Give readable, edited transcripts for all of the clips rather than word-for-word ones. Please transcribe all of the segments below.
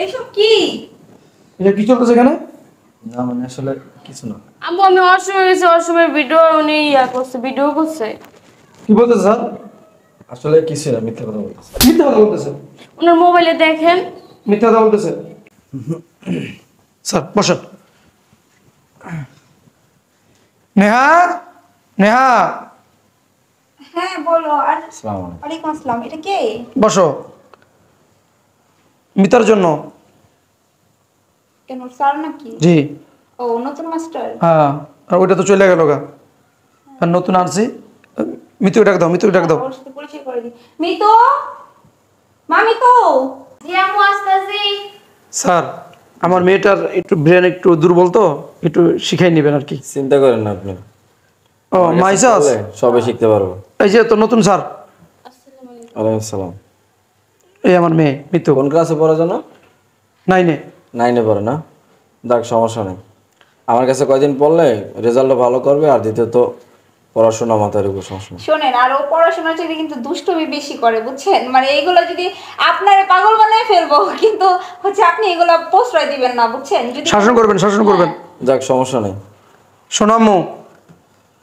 এইসব কি? এটা কি চলতেছে এখানে? না মানে আসলে কিছু না। আম্মু আমি ওয়াশরুমে গেছি, ওয়াশরুমের ভিডিও উনি করছে, ভিডিও করছে। কি বলতেছে স্যার? আসলে কিছু না, মিথ্যা কথা বলতেছে। মিথ্যা কথা বলতেছে। ওনার মোবাইলে দেখেন। মিথ্যা কথা বলতেছে। স্যার বসেন। নেহা, নেহা হ্যাঁ বলো। আর আসসালামু আলাইকুম। ওয়ালাইকুম আসসালাম। এটা কে? বসো। মিতার জন্য। কেন স্যার নাকি? জি। ও নতুন মাস্টার। হ্যাঁ, আর ওইটা তো চলে গেল গা। আর নতুন আনছি। মিতু ডাক দাও, মিতু ডাক দাও। ওর সাথে পরিচয় করে দিই। মিতু, মা মিতু। জি আম্মু আসতেছি। স্যার আমার মেয়েটার একটু ব্রেন একটু দুর্বল তো, একটু শিখাই নেবেন আর কি। চিন্তা করেন না আপনি। ও মাইসাস, সবে শিখতে পারবো। এই যে তো নতুন স্যার। ওয়ালাইকুম আসসালাম। এই আমার মেয়ে মিতু, কোন ক্লাসে পড়ে জানো? 9-এ। 9-এ পড়ে না? দেখ সমস্যা নেই, আমার কাছে কয়দিন পড়লে রেজাল্টও ভালো করবে, আর দ্বিতীয়ত পড়াশোনা মাথার উপর সমস্যা নেই। শোনেন, আর ও পড়াশোনার চাইতে কিন্তু দুষ্টমি বেশি করে, বুঝছেন? মানে এইগুলো যদি আপনারে পাগল বানায় ফেলবো, কিন্তু হচ্ছে আপনি এগুলো প্রশ্রয় দিবেন না, বুঝছেন? যদি শাসন করবেন, শাসন করবেন। যাক সমস্যা নেই। শোনামু,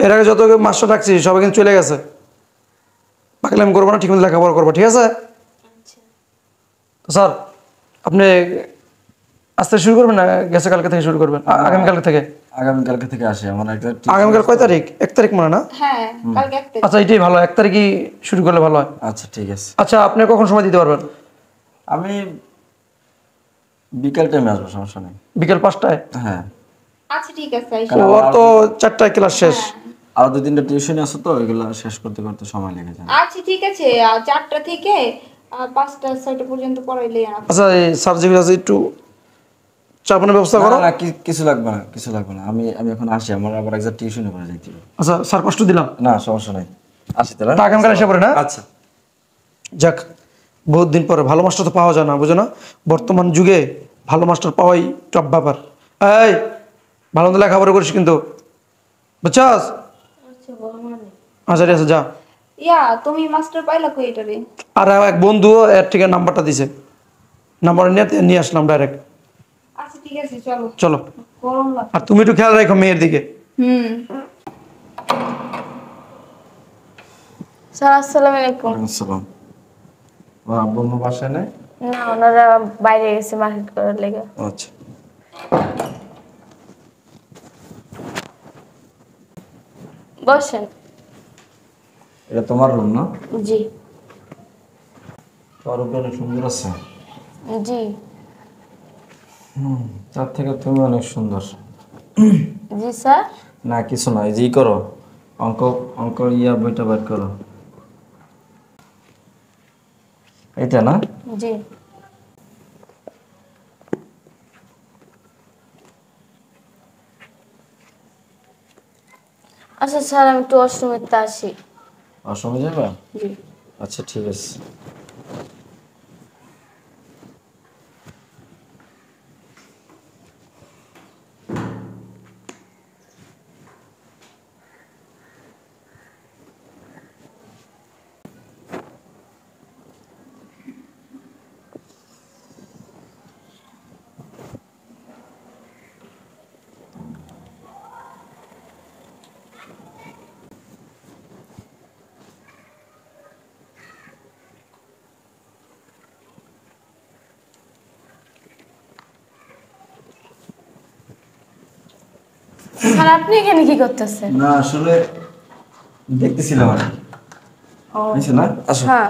এর আগে যত মাস্টার ডাকছি সবাই কিন্তু চলে গেছে। পাকলাম করবো না, ঠিক মতো লেখাপড়া করবো, ঠিক আছে? তো স্যার আপনি আজকে শুরু করবেন না গেছে কালকে থেকে শুরু করবেন? আগামীকালকে থেকে। আগামীকালকে থেকে আসে আমার একটা আগামীকাল কয় তারিখ? 1 তারিখ মনে হয় না? হ্যাঁ কালকে একটা। আচ্ছা এটাই ভালো, 1 তারিখই শুরু করলে ভালো হয়। আচ্ছা ঠিক আছে। আচ্ছা আপনি কখন সময় দিতে পারবেন? আমি বিকাল টাইমে আসবো, সমস্যা নেই। বিকেল 5টায়? হ্যাঁ। আচ্ছা ঠিক আছে। ওর তো 4টায় ক্লাস শেষ। আর 2-3টা টিউশন আছে তো, এগুলো শেষ করতে করতে সময় লেগে যায়। আচ্ছা ঠিক আছে, 4টা থেকে 5টা 6টা পর্যন্ত পড়াইলে আচ্ছা এই স্যার যেগুলো আছে একটু চাপানোর ব্যবস্থা করো। না না কিছু লাগবে না, কিছু লাগবে না। আমি আমি এখন আসি, আমার আবার একজন টিউশনে করে যাইতে হবে। আচ্ছা স্যার কষ্ট দিলাম। না সমস্যা নাই, আসি তাহলে। তা আগামীকাল এসে পড়ে না? আচ্ছা। যাক, বহুত দিন পরে ভালো মাস্টার তো পাওয়া যায় না, বুঝো না? বর্তমান যুগে ভালো মাস্টার পাওয়াই টপ ব্যাপার। এই ভালো মতো লেখাপড়া করিস কিন্তু, বুঝছাস? আচ্ছা ঠিক আছে যা। তুমি মাস্টার পাইলা কই এটারে? আর এক বন্ধু এর থেকে নাম্বারটা দিছে, নাম্বার নিয়ে আসলাম ডাইরেক্ট। আচ্ছা ঠিক আছে চলো। চলো। গরম লাগে। আর তুমি একটু খেয়াল রাখো মেয়ের দিকে। স্যার আসসালামু আলাইকুম। আসসালাম। ওর আব্বু আম্মু বাসায় নেই? না ওনারা বাইরে গেছে মার্কেট করার লেগে। আচ্ছা। বসেন। এটা তোমার রুম না? জি। তোমার রুমটা অনেক সুন্দর আছে। জি। তার থেকে তুমি অনেক সুন্দর। জি স্যার। না কিছু না, এই যে করো, অঙ্ক অঙ্ক বইটা বের করো। এইটা না? জি। আচ্ছা স্যার আমি একটু ওয়াশরুমেতে আসি। অসময় যাবে? জি। আচ্ছা ঠিক আছে। স্যার আপনি এখানে কি করতেছেন? না আসলে দেখতেছিলাম আর কি। ও হয়েছে না? আসো। হ্যাঁ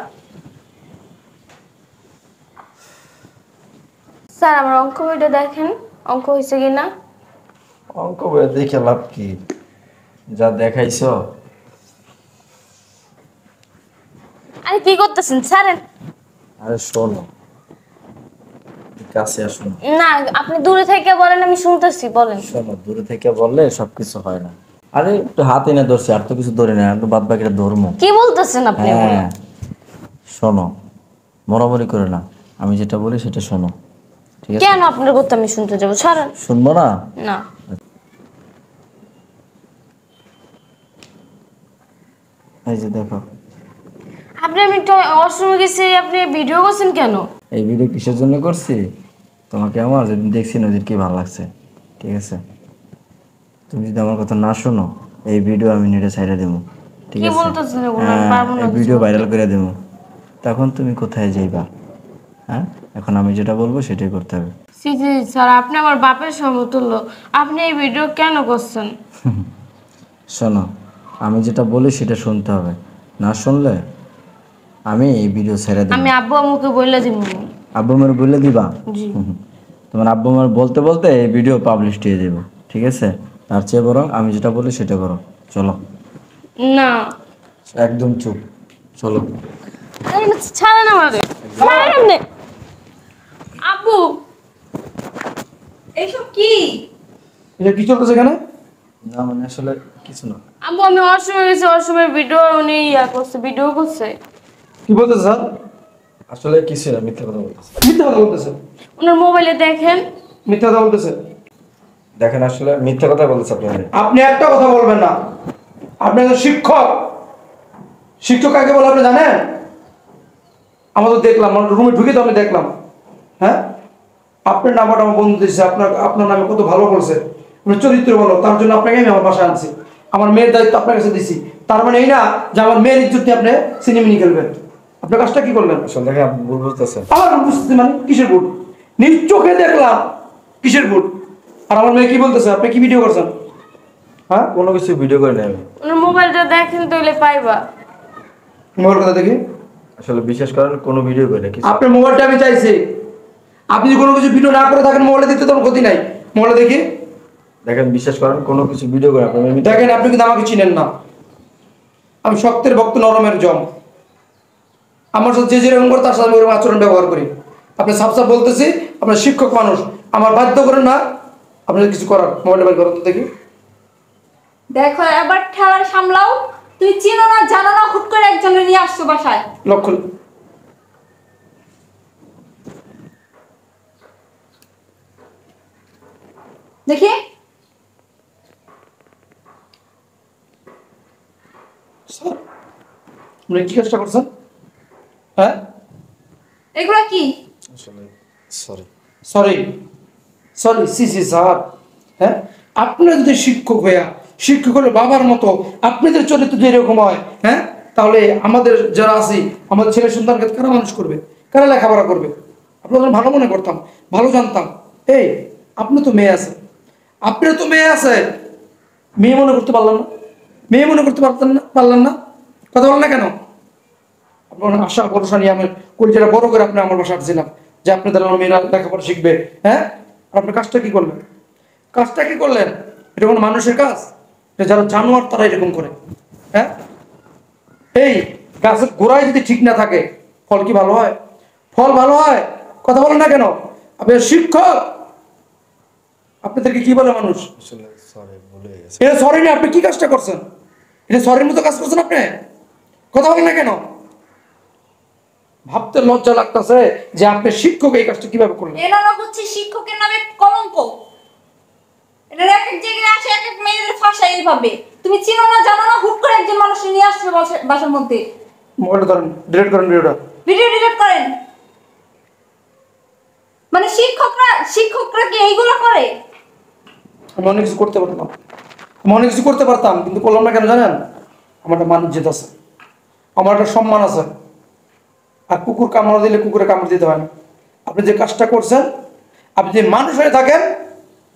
স্যার আমার অঙ্ক বইটা দেখেন, অঙ্ক হয়েছে কি না। অঙ্ক বই দেখে লাভ কি, যা দেখাইছো। আরে কি করতেছেন স্যার? আরে শোনো, কাছে আসুন। না আপনি দূরে থেকে বলেন, আমি শুনতেছি, বলেন। শোনো, দূরে থেকে বললে সবকিছু হয় না। আরে একটু হাত এনে ধরছি, আর তো কিছু ধরে না, একটু বাদ বাকিটা ধরমো। কি বলতেছেন আপনি? হ্যাঁ শোনো, মরামরি করে না, আমি যেটা বলি সেটা শোনো, ঠিক আছে? কেন আপনার কথা আমি শুনতে যাবো? ছাড়েন। শুনবো না? না। এই যে দেখো, আপনি আমি তো ওয়াশরুমে গেছি, আপনি ভিডিও করছেন কেন? এই ভিডিও কিসের জন্য করছি তোমাকে আমার যেদিন দেখছি না ওদিন কি ভালো লাগছে, ঠিক আছে? তুমি যদি আমার কথা না শোনো, এই ভিডিও আমি নেটে ছাইড়া দেবো, ঠিক কি আছে? বলতেছেন এগুলো? আমি পারবো না এই কিছু ভিডিও করতে। ভাইরাল করে দেবো, তখন তুমি কোথায় যাইবা? হ্যাঁ, এখন আমি যেটা বলবো সেটাই করতে হবে। জি জি স্যার, আপনি আমার বাপের সমতুল্য, আপনি এই ভিডিও কেন করছেন? শোনো, আমি যেটা বলি সেটা শুনতে হবে, না শুনলে আমি এই ভিডিও ছেড়ে দেবো। আমি আব্বু আম্মুকে বলে দিব। আব্বু আমার বলে দিবা? জি। তোমার আব্বু আমার বলতে বলতে এই ভিডিও পাবলিশ দিয়ে দেবো, ঠিক আছে? তার চেয়ে বরং আমি যেটা বলি সেটা করো, চলো। না, একদম চুপ, চলো। এই না, ছাড়েন আমারে, ছাড়েন আপনি। আব্বু, এইসব কি? এটা কি চলতেছে এখানে? না মানে আসলে কিছু না। আব্বু আমি অসময় গেছি, অসময় ভিডিও উনি করছে, ভিডিও করছে। কি বলতেছে স্যার? আসলে কিছু না, মিথ্যা কথা বলতেছে। মিথ্যা কথা বলতেছে। ওনার মোবাইলে দেখেন। মিথ্যা কথা বলতেছে। দেখেন আসলে মিথ্যা কথা বলতেছে আপনি। আপনি একটা কথা বলবেন না। আপনি একজন শিক্ষক। শিক্ষক কাকে বলে আপনি জানেন? আমরা তো দেখলাম, আমার রুমে ঢুকে তো আমি দেখলাম। হ্যাঁ, আপনার নাম্বারটা আমার বন্ধু দিয়েছে, আপনার নামে কত ভালো বলছে, আপনার চরিত্র বলো, তার জন্য আপনাকে আমি আমার বাসায় আনছি। আমার মেয়ের দায়িত্ব আপনার কাছে দিছি। তার মানে এই না যে আমার মেয়ের ইজ্জত নিয়ে আপনি সিনেমিনি খেলবেন। আপনার কাজটা কি করলেন? আসলে দেখেন আপনি ভুল বুঝতেছেন। আমার ভুল বুঝতেছি মানে কিসের ভুল? নিজ চোখে দেখলাম, কিসের ভুল? আর আমার মেয়ে কি বলতেছে? আপনি কি ভিডিও করছেন? হ্যাঁ, কোনো কিছু ভিডিও করে নেই আমি। ওনার মোবাইলটা দেখেন তাহলে পাইবা। মোবাইল কথা দেখি। আসলে বিশ্বাস করেন কোনো ভিডিও করে কিছু। আপনার মোবাইলটা আমি চাইছি। আপনি যদি কোনো কিছু ভিডিও না করে থাকেন মোবাইলে দিতে তো আমার ক্ষতি নাই। মোবাইলে দেখি। দেখেন বিশ্বাস করেন কোনো কিছু ভিডিও করে আপনি দেখেন, আপনি কিন্তু আমাকে চিনেন না। আমি শক্তের ভক্ত, নরমের জম। আমার সাথে যে যেরকম করে তার সাথে আমি ওরকম আচরণ ব্যবহার করি। আপনি সাফ সাফ বলতেছি, আপনার শিক্ষক মানুষ, আমার বাধ্য করেন না আপনার কিছু করার। মোবাইলটা বের করেন তো দেখি। দেখো এবার ঠেলা সামলাও। তুই চিনো না জানো না, হুট করে একজনের নিয়ে আসছো বাসায়। লক্ষ্য দেখি। স্যার, আপনি কি চেষ্টা করছেন? হ্যাঁ, এগুলো কি? আসলে sorry. Sorry sorry, C C sir. হ্যাঁ, আপনারা যদি শিক্ষক হইয়া, শিক্ষক হলে বাবার মতো আপনাদের চরিত্র যদি এরকম হয়, হ্যাঁ, তাহলে আমাদের যারা আছি, আমাদের ছেলে সন্তানকে কারা মানুষ করবে, কারা লেখাপড়া করবে? আপনাদের ভালো মনে করতাম, ভালো জানতাম। এই, আপনি তো মেয়ে আছে, আপনার তো মেয়ে আছে, মেয়ে মনে করতে পারলেন না? মেয়ে মনে করতে পারলেন না? কথা বলেন না কেন? আপনার আশা ভরসা নিয়ে আমি কলিজাটা বড় করে আপনি আমার বাসা আসছিলাম যে আপনাদের আমার মেয়েরা লেখাপড়া শিখবে। হ্যাঁ, আর আপনি কাজটা কি করলেন? কাজটা কি করলেন? এটা কোনো মানুষের কাজ? এটা যারা জানোয়ার তারা এরকম করে। হ্যাঁ, এই গাছের গোড়ায় যদি ঠিক না থাকে ফল কি ভালো হয়? ফল ভালো হয়? কথা বলেন না কেন? আপনি শিক্ষক, আপনাদেরকে কি বলে মানুষ? আসলে সরি, ভুলে গেছি। এটা সরি না, আপনি কি কাজটা করছেন? এটা সরির মতো কাজ করছেন আপনি? কথা বলেন না কেন? ভাবতে লজ্জা লাগতেছে যে আপনি শিক্ষক এই কাজটা কিভাবে করলেন। এ নাম হচ্ছে শিক্ষকের নামে কলঙ্ক। এটা এক এক জায়গায় আসে, এক এক মেয়েদের ফাঁসায় এইভাবে। তুমি চিনো না জানো না, হুট করে একজন মানুষ নিয়ে আসছে বাসার মধ্যে। মোবাইলটা ধরেন, ডিলিট করেন ভিডিওটা। ভিডিও ডিলিট করেন। মানে শিক্ষকরা কি এইগুলো করে? আমি অনেক কিছু করতে পারতাম, কিন্তু করলাম না কেন জানেন? আমার একটা মান ইজ্জত আছে, আমার একটা সম্মান আছে। আর কুকুর কামড় দিলে কুকুরে কামড় দিতে হয় না। আপনি যে কাজটা করছেন, আপনি যে মানুষ হয়ে থাকেন,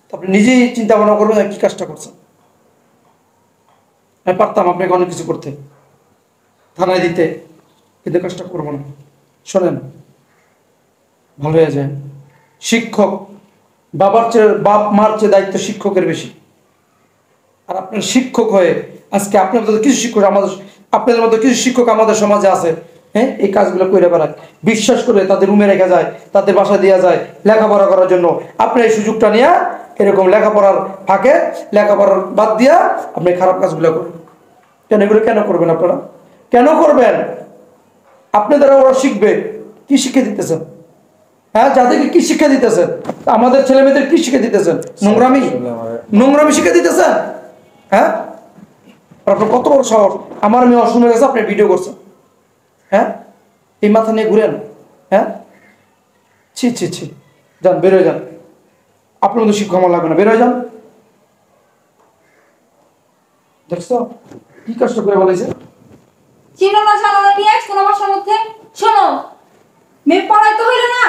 তো আপনি নিজেই চিন্তা ভাবনা করবেন কি কাজটা করছেন। আমি পারতাম আপনাকে অনেক কিছু করতে, থানায় দিতে, কিন্তু কাজটা করবো না। শোনেন, ভালো হয়ে যায়। শিক্ষক বাপ মার চেয়ে দায়িত্ব শিক্ষকের বেশি। আর আপনার শিক্ষক হয়ে আজকে আপনার মতো কিছু শিক্ষক আপনাদের মতো কিছু শিক্ষক আমাদের সমাজে আছে, হ্যাঁ, এই কাজগুলো করে বেড়ায়, বিশ্বাস করে তাদের রুমে রেখা যায়, তাদের বাসায় দেওয়া যায় লেখাপড়া করার জন্য। আপনি এই সুযোগটা নিয়ে এরকম লেখাপড়ার ফাঁকে লেখাপড়ার বাদ দিয়া আপনি খারাপ কাজগুলো করেন কেন? এগুলো কেন করবেন আপনারা? কেন করবেন? আপনি দ্বারা ওরা শিখবে। কি শিক্ষা দিতেছেন? হ্যাঁ, যাদেরকে কি শিক্ষা দিতেছেন? আমাদের ছেলে মেয়েদের কি শিক্ষা দিতেছেন? নোংরামি শিক্ষা দিতেছেন। হ্যাঁ, আপনার কত বড় সাহস? আমার মেয়ে অসময় গেছে, আপনি ভিডিও করছেন। হ্যাঁ, এই মাথা নিয়ে ঘুরেন? হ্যাঁ, ছি ছি ছি, যান বের হয়ে যান, আপনার মতো শিক্ষক আমার লাগবে না, বের হয়ে যান। দেখছো কি কষ্ট করে বলেছে। চিনো না জানো না নিয়ে আসছো না বাসার মধ্যে। শোনো, মেয়ে পড়াইতে হইলে না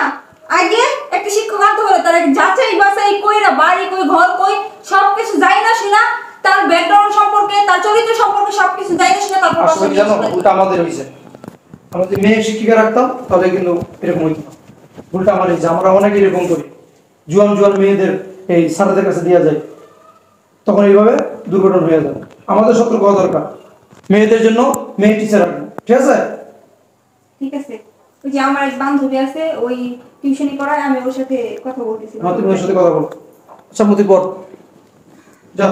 আগে একটা শিক্ষক আনতে হলে তার যাচাই বাছাই কইরা বাড়ি কই ঘর কই সবকিছু যাই না শুনা, তার ব্যাকগ্রাউন্ড সম্পর্কে তার চরিত্র সম্পর্কে সবকিছু যাই না শুনা তারপর আসলে কি জানো, উল্টা আমাদের হয়েছে। আমরা যদি মেয়ে শিক্ষিকা রাখতাম তাহলে কিন্তু এরকম হইতো না। উল্টা আমার হয়েছে, আমরা অনেক এরকম করি, জুয়ান জুয়ান মেয়েদের এই স্যারদের কাছে দেওয়া যায়, তখন এইভাবে দুর্ঘটনা হয়ে যায়। আমাদের সতর্ক হওয়া দরকার, মেয়েদের জন্য মেয়ে টিচার রাখবো, ঠিক আছে? ঠিক আছে। ওই যে আমার এক বান্ধবী আছে ওই টিউশনি করায়, আমি ওর সাথে কথা বলতেছি। আমার তুমি ওর সাথে কথা বলো। আচ্ছা মতি পড়, যা।